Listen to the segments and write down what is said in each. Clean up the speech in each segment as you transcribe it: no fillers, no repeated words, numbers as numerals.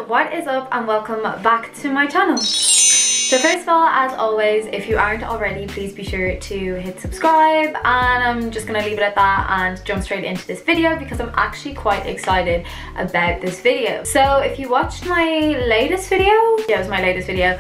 what is up and welcome back to my channel. So first of all, as always, if you aren't already, please be sure to hit subscribe, and I'm just gonna leave it at that and jump straight into this video because I'm actually quite excited about this video. So if you watched my latest video, yeah, it was my latest video,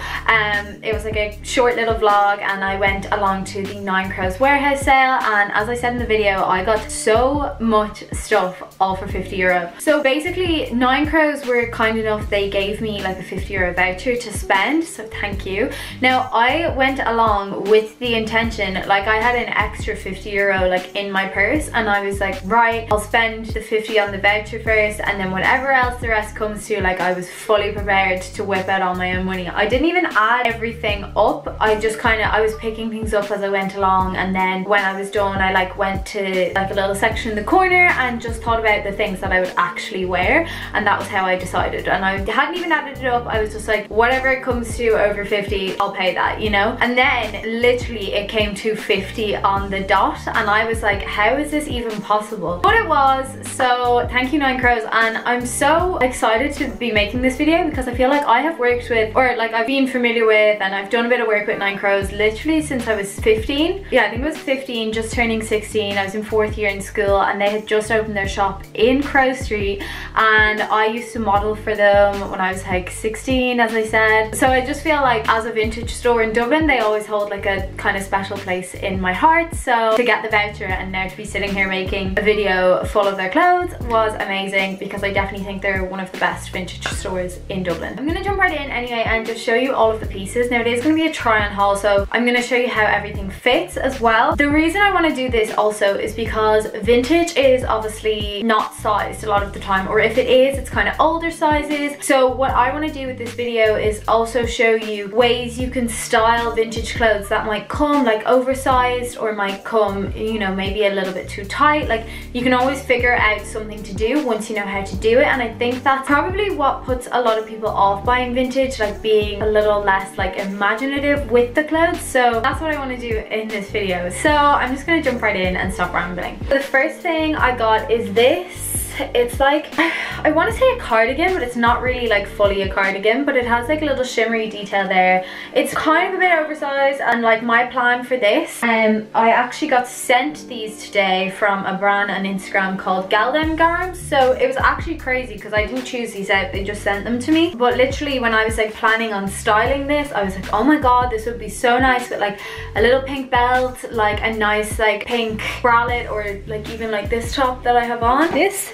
it was like a short little vlog and I went along to the 9 Crows warehouse sale, and as I said in the video, I got so much stuff all for €50. So basically 9 Crows were kind enough, they gave me like a €50 voucher to spend, so thank you. Now I went along with the intention, like I had an extra €50 like in my purse, and I was like, right, I'll spend the 50 on the voucher first, and then whatever else the rest comes to, like I was fully prepared to whip out all my own money. I didn't even add everything up, I just I was picking things up as I went along, and then when I was done I like went to like a little section in the corner and just thought about the things that I would actually wear, and that was how I decided. And I hadn't even added it up, I was just like, whatever it comes to over 50, I'll pay that, you know? And then literally it came to 50 on the dot, and I was like, how is this even possible? But it was. So thank you 9 Crows, and I'm so excited to be making this video because I feel like I have worked with, or like I've been familiar with, and I've done a bit of work with 9 Crows literally since I was 15. Yeah, I think it was 15, just turning 16. I was in 4th year in school and they had just opened their shop in Crow Street, and I used to model for them when I was like 16, as I said. So I just feel like as a vintage store in Dublin, they always hold like a kind of special place in my heart. So to get the voucher and now to be sitting here making a video full of their clothes was amazing, because I definitely think they're one of the best vintage stores in Dublin. I'm gonna jump right in anyway and just show you all of the pieces. Now it is gonna be a try on haul, so I'm gonna show you how everything fits as well. The reason I want to do this also is because vintage is obviously not sized a lot of the time, or if it is, it's kind of older sizes. So what I want to do with this video is also show you ways you can style vintage clothes that might come like oversized, or might come, you know, maybe a little bit too tight. Like you can always figure out something to do once you know how to do it, and I think that's probably what puts a lot of people off buying vintage, like being a little less like imaginative with the clothes. So that's what I want to do in this video. So I'm just gonna jump right in and stop rambling. The first thing I got is this. It's like, I want to say a cardigan, but it's not really like fully a cardigan, but it has like a little shimmery detail there. It's kind of a bit oversized, and like my plan for this, I actually got sent these today from a brand on Instagram called Denim. So it was actually crazy because I didn't choose these out, they just sent them to me. But literally when I was like planning on styling this, I was like, oh my god, this would be so nice with like a little pink belt, like a nice like pink bralette, or like even like this top that I have on, this.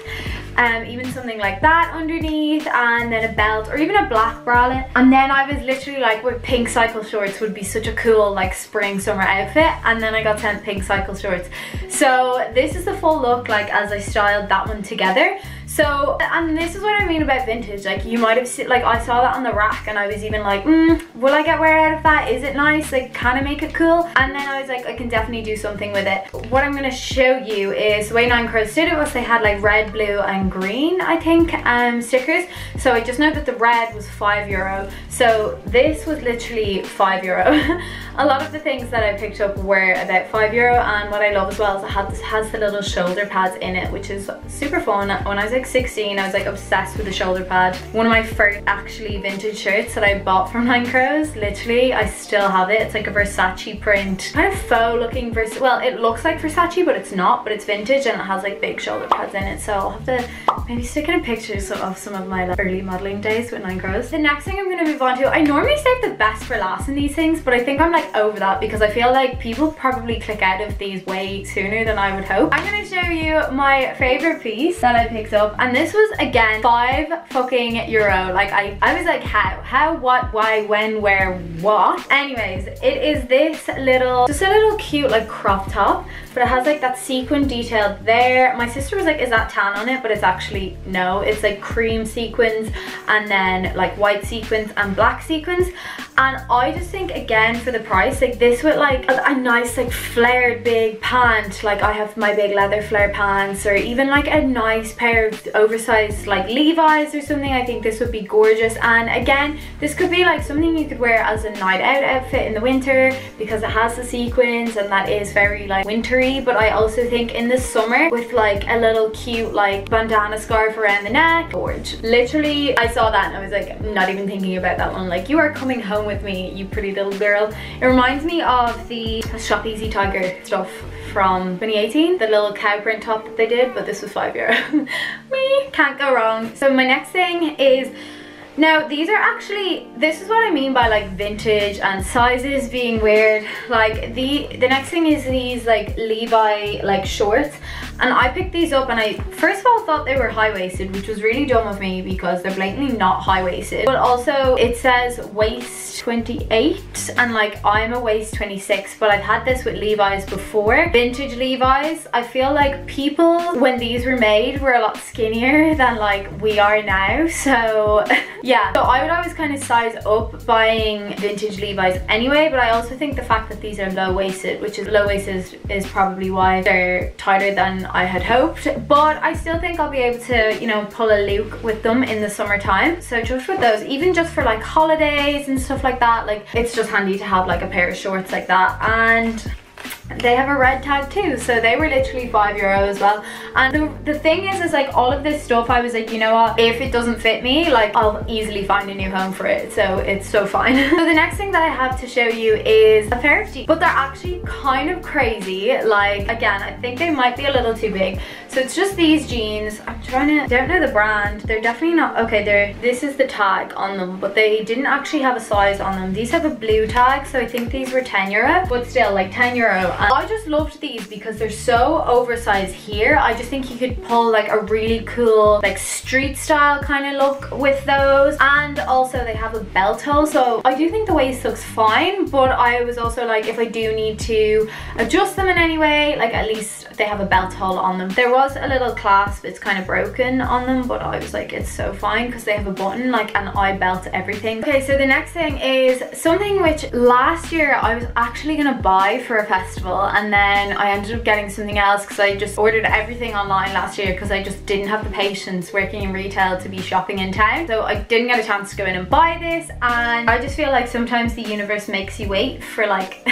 Even something like that underneath, and then a belt, or even a black bralette. And then I was literally like, with pink cycle shorts would be such a cool like spring summer outfit, and then I got sent pink cycle shorts. So this is the full look, like as I styled that one together. So, and this is what I mean about vintage, like you might have seen, like I saw that on the rack and I was even like, will I get wear out of that? Is it nice? Like, can I make it cool? And then I was like, I can definitely do something with it. What I'm gonna show you is the way 9 Crows did it was they had like red, blue and green, I think, stickers. So I just know that the red was €5. So this was literally €5. A lot of the things that I picked up were about €5, and what I love as well is it has the little shoulder pads in it, which is super fun. When I was like 16, I was like obsessed with the shoulder pad. One of my first actually vintage shirts that I bought from 9 Crows, literally I still have it. It's like a Versace print, kind of faux looking, well it looks like Versace but it's not, but it's vintage and it has like big shoulder pads in it. So I'll have to maybe stick in pictures of some of my like, early modeling days with 9 Crows. The next thing I'm going to move on to, I normally save the best for last in these things, but I think I'm like over that because I feel like people probably click out of these way sooner than I would hope. I'm going to show you my favorite piece that I picked up, and this was again €5 fucking. Like I was like, how, what, why, when, where, what? Anyways, it is this little, just a little cute like crop top, but it has like that sequin detail there. My sister was like, is that tan on it? But it's actually no, it's like cream sequins and then like white sequins and black sequins. And I just think again for the price, like this with like a nice like flared big pant, like I have my big leather flare pants, or even like a nice pair of with oversized like Levi's or something, I think this would be gorgeous. And again, this could be like something you could wear as a night out outfit in the winter because it has the sequins and that is very like wintry. But I also think in the summer with like a little cute like bandana scarf around the neck, gorge. Literally, I saw that and I was like, I'm not even thinking about that one. Like, you are coming home with me, you pretty little girl. It reminds me of the Shop Easy Tiger stuff from 2018, the little cow print top that they did, but this was €5. Me, can't go wrong. So my next thing is, now these are actually, this is what I mean by like vintage and sizes being weird. Like the next thing is these like Levi like shorts, and I picked these up and I first of all thought they were high-waisted, which was really dumb of me because they're blatantly not high-waisted. But also it says waist 28 and like I'm a waist 26, but I've had this with Levi's before. Vintage Levi's, I feel like people when these were made were a lot skinnier than like we are now. So yeah, so I would always kind of size up buying vintage Levi's anyway, but I also think the fact that these are low-waisted, which is low-waisted is probably why they're tighter than I had hoped. But I still think I'll be able to, you know, pull a look with them in the summertime. So just with those, even just for like holidays and stuff like that, like it's just handy to have like a pair of shorts like that. And they have a red tag too, so they were literally €5 as well. And the thing is like all of this stuff, I was like, you know what, if it doesn't fit me, like I'll easily find a new home for it, so it's so fine. So the next thing that I have to show you is a pair of jeans, but they're actually kind of crazy. Like again, I think they might be a little too big. So it's just these jeans. I'm trying to, don't know the brand. They're definitely not, okay, this is the tag on them, but they didn't actually have a size on them. These have a blue tag, so I think these were €10, but still like €10. And I just loved these because they're so oversized here. I just think you could pull like a really cool like street style kind of look with those. And also they have a belt hole, so I do think the waist looks fine, but I was also like, if I do need to adjust them in any way, like at least they have a belt hole on them. There was a little clasp, it's kind of broken on them, but I was like, it's so fine because they have a button, like, and I belt everything. Okay, so the next thing is something which last year I was actually gonna buy for a festival, and then I ended up getting something else because I just ordered everything online last year because I just didn't have the patience working in retail to be shopping in town. So I didn't get a chance to go in and buy this, and I just feel like sometimes the universe makes you wait for like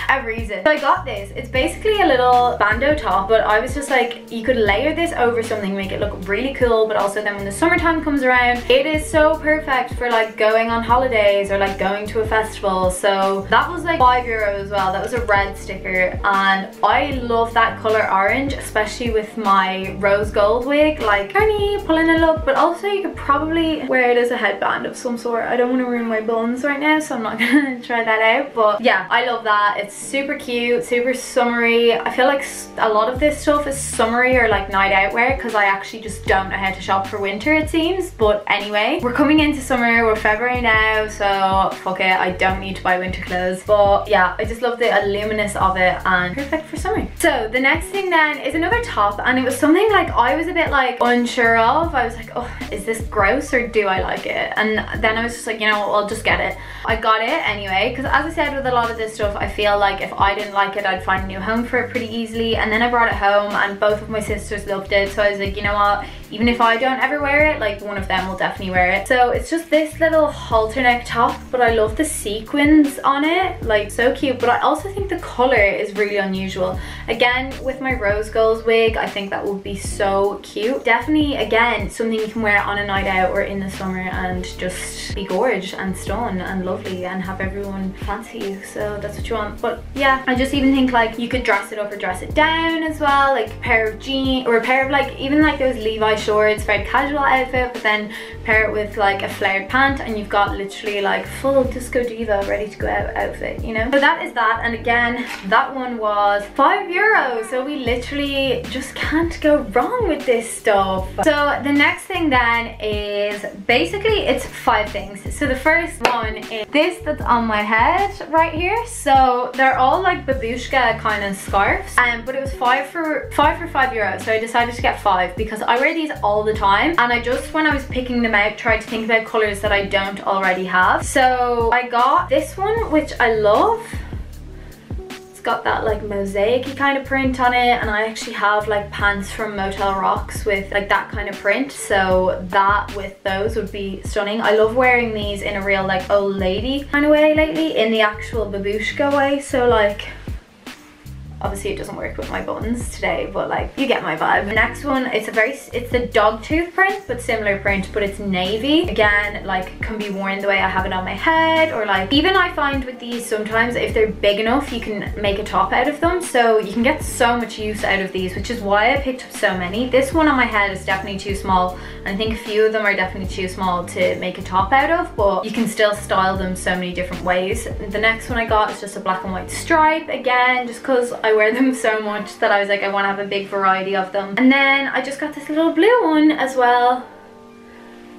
a reason. So I got this. It's basically a little bandeau top, but I was just like, you could layer this over something, make it look really cool, but also then when the summertime comes around, it is so perfect for like going on holidays or like going to a festival. So that was like €5 as well. That was a red sticker, and I love that color orange, especially with my rose gold wig, like tiny pulling a look. But also you could probably wear it as a headband of some sort. I don't want to ruin my buns right now, so I'm not gonna try that out, but yeah, I love that. It's super cute, super summery. I feel like a lot of this stuff is summery or like night out wear because I actually just don't know how to shop for winter, it seems. But anyway, we're coming into summer, we're February now, so fuck it, I don't need to buy winter clothes. But yeah, I just love the luminous of it and perfect for summer. So the next thing then is another top, and it was something like I was a bit like unsure of. I was like, oh, is this gross or do I like it? And then I was just like, you know what, I'll just get it. I got it anyway because, as I said, with a lot of this stuff, I feel like if I didn't like it, I'd find a new home for it pretty easily. And then I brought it home and both of my sisters loved it, so I was like, you know what, even if I don't ever wear it, like one of them will definitely wear it. So it's just this little halter neck top, but I love the sequins on it, like so cute. But I also think the color is really unusual. Again, with my rose gold wig, I think that would be so cute. Definitely, again, something you can wear on a night out or in the summer and just be gorgeous and stun and lovely and have everyone fancy you. So that's what you want. But yeah, I just even think like you could dress it up or dress it down as well, like a pair of jeans or a pair of like even like those Levi shorts, very casual outfit, but then pair it with like a flared pant and you've got literally like full disco diva ready to go out outfit, you know. So that is that. And again, that one was €5, so we literally just can't go wrong with this stuff. So the next thing then is basically it's 5 things. So the first one is this that's on my head right here. So they're all like babushka kind of scarves, but it was five for €5, so I decided to get 5 because I wear these all the time, and I just, when I was picking them out, tried to think about colors that I don't already have. So I got this one, which I love. got that like mosaic-y kind of print on it, and I actually have like pants from Motel Rocks with like that kind of print, so that with those would be stunning. I love wearing these in a real like old lady kind of way lately, in the actual babushka way, so like obviously it doesn't work with my buttons today, but like you get my vibe. The next one, it's the dog tooth print, but similar print, but it's navy. Again, like can be worn the way I have it on my head, or like even I find with these sometimes if they're big enough you can make a top out of them, so you can get so much use out of these, which is why I picked up so many. This one on my head is definitely too small, and I think a few of them are definitely too small to make a top out of, but you can still style them so many different ways. The next one I got is just a black and white stripe, again just because I wear them so much that I was like, I want to have a big variety of them. And then I just got this little blue one as well.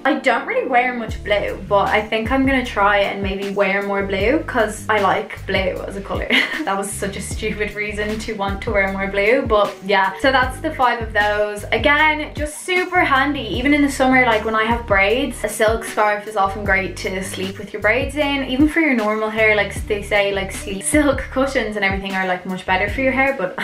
I don't really wear much blue, but I think I'm gonna try and maybe wear more blue because I like blue as a colour. That was such a stupid reason to want to wear more blue, but yeah. So that's the 5 of those. Again, just super handy, even in the summer, like when I have braids. A silk scarf is often great to sleep with your braids in, even for your normal hair. Like they say, like silk cushions and everything are like much better for your hair, but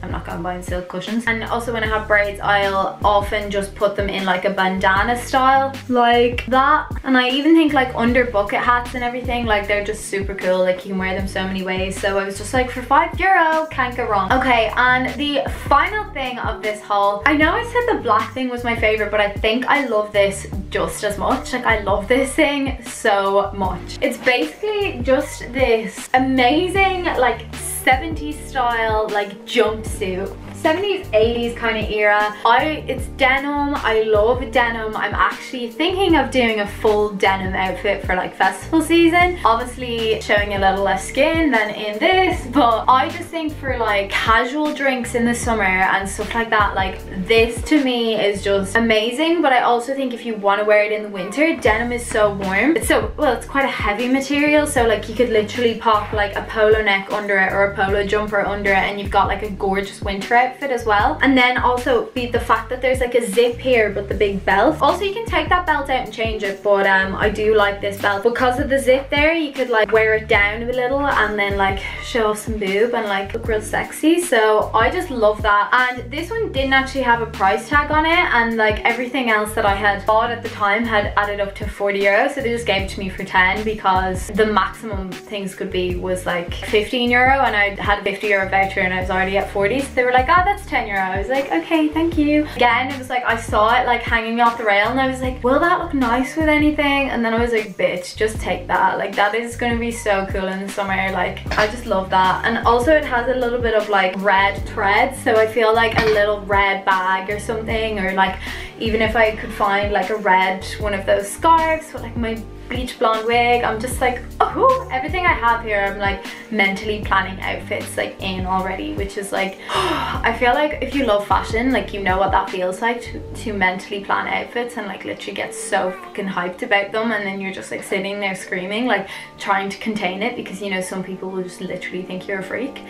I'm not gonna buy silk cushions. And also when I have braids, I'll often just put them in like a bandana style like that. And I even think like under bucket hats and everything, like they're just super cool, like you can wear them so many ways. So I was just like, for €5, can't go wrong. Okay, and the final thing of this haul, I know I said the black thing was my favorite, but I think I love this just as much. Like I love this thing so much. It's basically just this amazing like 70s style like jumpsuit, 70s 80s kind of era. It's denim. I love denim. I'm actually thinking of doing a full denim outfit for like festival season, obviously showing a little less skin than in this, but I just think for like casual drinks in the summer and stuff like that, like this to me is just amazing. But I also think if you want to wear it in the winter, denim is so warm. It's so, well, it's quite a heavy material, so like you could literally pop like a polo neck under it or a polo jumper under it, and you've got like a gorgeous winter outfit as well. And then also the fact that there's like a zip here but the big belt. Also you can take that belt out and change it, but I do like this belt because of the zip there. You could like wear it down a little and then like show off some boob and like look real sexy. So I just love that. And this one didn't actually have a price tag on it, and like everything else that I had bought at the time had added up to €40, so they just gave it to me for 10 because the maximum things could be was like €15, and I had a €50 voucher and I was already at 40, so they were like, oh, that's €10. I was like, okay, thank you. Again, it was like I saw it like hanging off the rail and I was like, will that look nice with anything? And then I was like, bitch, just take that. Like that is gonna be so cool in the summer. Like I just love that. And also it has a little bit of like red thread, so I feel like a little red bag or something, or like even if I could find like a red one of those scarves with like my bleach blonde wig, I'm just like, oh, everything I have here I'm like mentally planning outfits like in already, which is like I feel like if you love fashion, like you know what that feels like to mentally plan outfits and like literally get so fucking hyped about them, and then you're just like sitting there screaming, like trying to contain it because you know some people will just literally think you're a freak.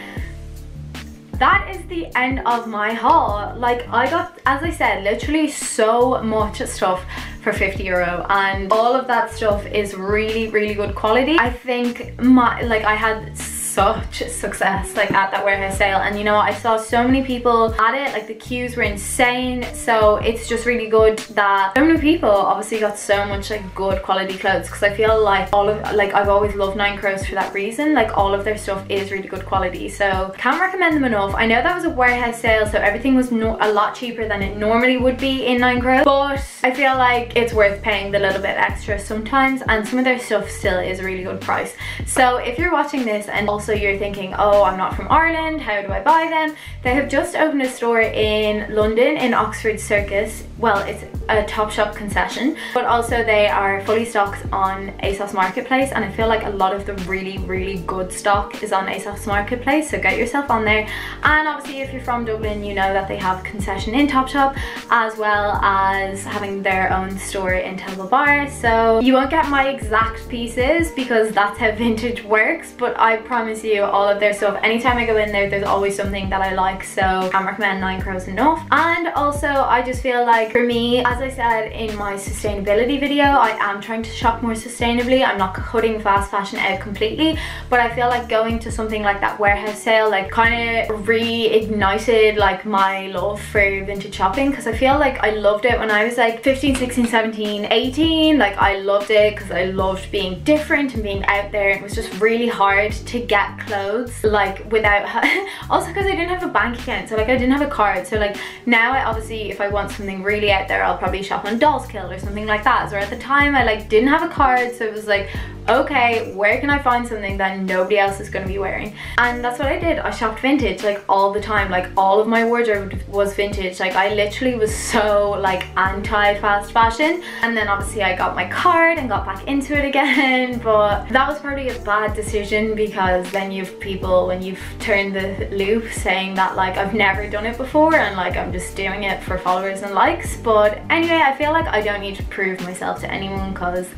That is the end of my haul. Like I got, as I said, literally so much stuff for €50, and all of that stuff is really, really good quality. I think I had such success like at that warehouse sale, and you know I saw so many people at it, like the queues were insane. So it's just really good that so many people obviously got so much like good quality clothes, because I feel like I've always loved Nine Crows for that reason. Like all of their stuff is really good quality, so can't recommend them enough. I know that was a warehouse sale, so everything was a lot cheaper than it normally would be in Nine Crows, but I feel like it's worth paying the little bit extra sometimes, and some of their stuff still is a really good price. So if you're watching this and also you're thinking, oh, I'm not from Ireland, how do I buy them? They have just opened a store in London in Oxford Circus. Well, it's a Topshop concession, but also they are fully stocked on ASOS Marketplace, and I feel like a lot of the really, really good stock is on ASOS Marketplace, so get yourself on there. And obviously if you're from Dublin, you know that they have concession in Topshop, as well as having their own store in Temple Bar. So you won't get my exact pieces because that's how vintage works, but I promise promise you, all of their stuff, anytime I go in there, there's always something that I like, so I can't recommend 9 Crows enough. And also I just feel like for me, as I said in my sustainability video, I am trying to shop more sustainably. I'm not cutting fast fashion out completely, but I feel like going to something like that warehouse sale like kind of reignited like my love for vintage shopping, because I feel like I loved it when I was like 15, 16, 17, 18. Like I loved it because I loved being different and being out there. It was just really hard to get clothes like without also because I didn't have a bank account, so like I didn't have a card. So like now I obviously, if I want something really out there, I'll probably shop on Doll's Kill or something like that. So at the time I like didn't have a card, so it was like, okay, where can I find something that nobody else is going to be wearing? And that's what I did. I shopped vintage like all the time. Like all of my wardrobe was vintage. Like I literally was so like anti fast fashion, and then obviously I got my card and got back into it again. But that was probably a bad decision, because then you've people, when you've turned the loop, saying that like I've never done it before and like I'm just doing it for followers and likes. But anyway, I feel like I don't need to prove myself to anyone, because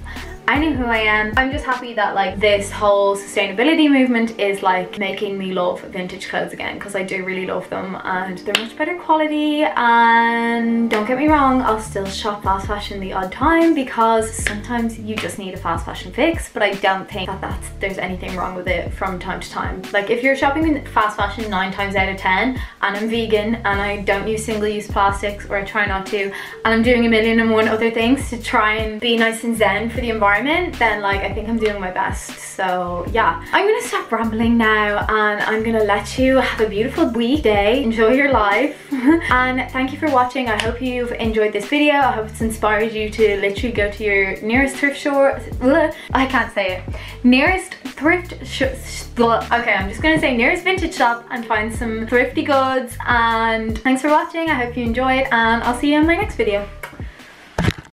I know who I am. I'm just happy that like this whole sustainability movement is like making me love vintage clothes again, because I do really love them and they're much better quality. And don't get me wrong, I'll still shop fast fashion the odd time, because sometimes you just need a fast fashion fix, but I don't think that there's anything wrong with it from time to time. Like if you're shopping in fast fashion 9 times out of 10, and I'm vegan and I don't use single-use plastics, or I try not to, and I'm doing 1,000,001 other things to try and be nice and zen for the environment, then like I think I'm doing my best. So yeah, I'm gonna stop rambling now and I'm gonna let you have a beautiful weekday, enjoy your life. And thank you for watching. I hope you've enjoyed this video. I hope it's inspired you to literally go to your nearest thrift store. I can't say it. Nearest thrift okay, I'm just gonna say nearest vintage shop and find some thrifty goods. And thanks for watching. I hope you enjoyed, and I'll see you in my next video.